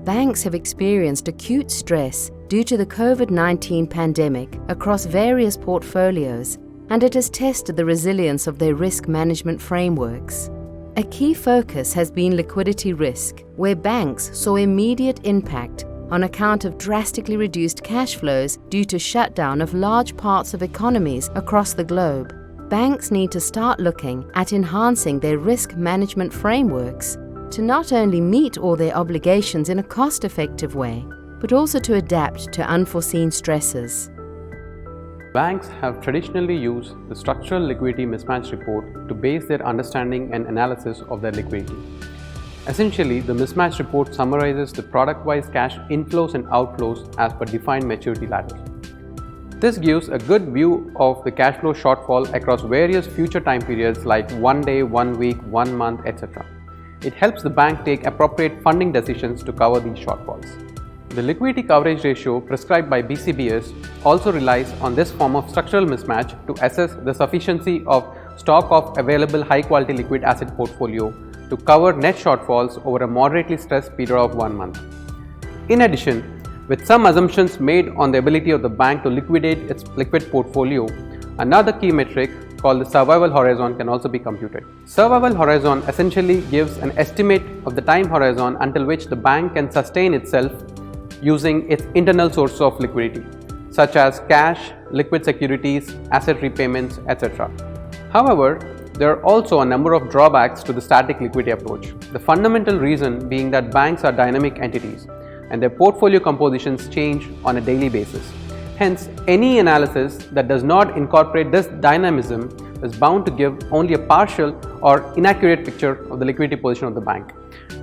Banks have experienced acute stress due to the COVID-19 pandemic across various portfolios, and it has tested the resilience of their risk management frameworks. A key focus has been liquidity risk, where banks saw immediate impact on account of drastically reduced cash flows due to shutdown of large parts of economies across the globe. Banks need to start looking at enhancing their risk management frameworks to not only meet all their obligations in a cost-effective way, but also to adapt to unforeseen stresses. Banks have traditionally used the structural liquidity mismatch report to base their understanding and analysis of their liquidity. Essentially, the mismatch report summarizes the product-wise cash inflows and outflows as per defined maturity ladders. This gives a good view of the cash flow shortfall across various future time periods like 1 day, 1 week, 1 month, etc. It helps the bank take appropriate funding decisions to cover these shortfalls. The liquidity coverage ratio prescribed by BCBS also relies on this form of structural mismatch to assess the sufficiency of stock of available high-quality liquid asset portfolio to cover net shortfalls over a moderately stressed period of 1 month. In addition, with some assumptions made on the ability of the bank to liquidate its liquid portfolio, another key metric called the survival horizon can also be computed. Survival horizon essentially gives an estimate of the time horizon until which the bank can sustain itself using its internal sources of liquidity, such as cash, liquid securities, asset repayments, etc. However, there are also a number of drawbacks to the static liquidity approach. The fundamental reason being that banks are dynamic entities and their portfolio compositions change on a daily basis. Hence, any analysis that does not incorporate this dynamism is bound to give only a partial or inaccurate picture of the liquidity position of the bank.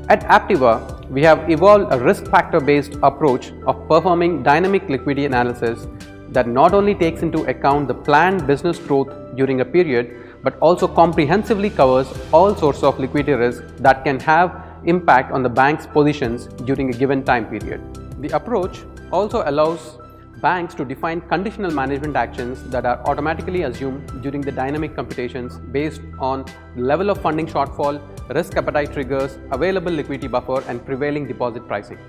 At Aptiva, we have evolved a risk factor based approach of performing dynamic liquidity analysis that not only takes into account the planned business growth during a period, but also comprehensively covers all sorts of liquidity risk that can have impact on the bank's positions during a given time period. The approach also allows banks to define conditional management actions that are automatically assumed during the dynamic computations based on the level of funding shortfall, risk appetite triggers, available liquidity buffer, and prevailing deposit pricing.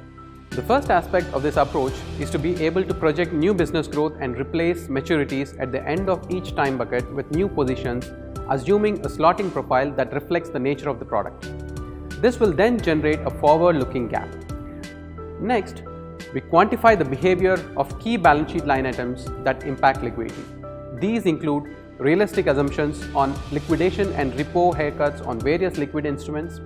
The first aspect of this approach is to be able to project new business growth and replace maturities at the end of each time bucket with new positions, assuming a slotting profile that reflects the nature of the product. This will then generate a forward-looking gap. Next, we quantify the behavior of key balance sheet line items that impact liquidity. These include realistic assumptions on liquidation and repo haircuts on various liquid instruments,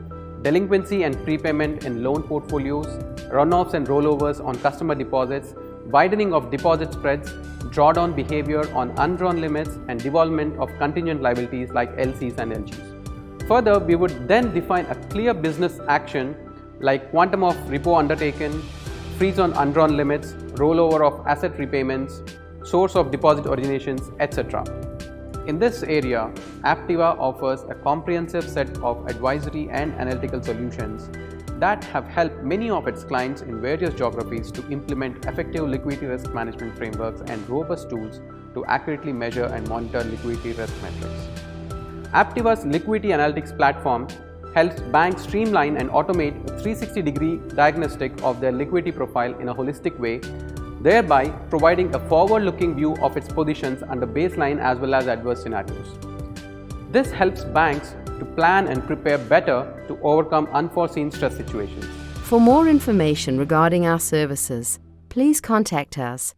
delinquency and prepayment in loan portfolios, runoffs and rollovers on customer deposits, widening of deposit spreads, drawdown behavior on undrawn limits, and devolvement of contingent liabilities like LCs and LGs. Further, we would then define a clear business action like quantum of repo undertaken, freeze on undrawn limits, rollover of asset repayments, source of deposit originations, etc. In this area, Aptiva offers a comprehensive set of advisory and analytical solutions that have helped many of its clients in various geographies to implement effective liquidity risk management frameworks and robust tools to accurately measure and monitor liquidity risk metrics. Aptiva's liquidity analytics platform helps banks streamline and automate a 360-degree diagnostic of their liquidity profile in a holistic way, thereby providing a forward-looking view of its positions under baseline as well as adverse scenarios. This helps banks to plan and prepare better to overcome unforeseen stress situations. For more information regarding our services, please contact us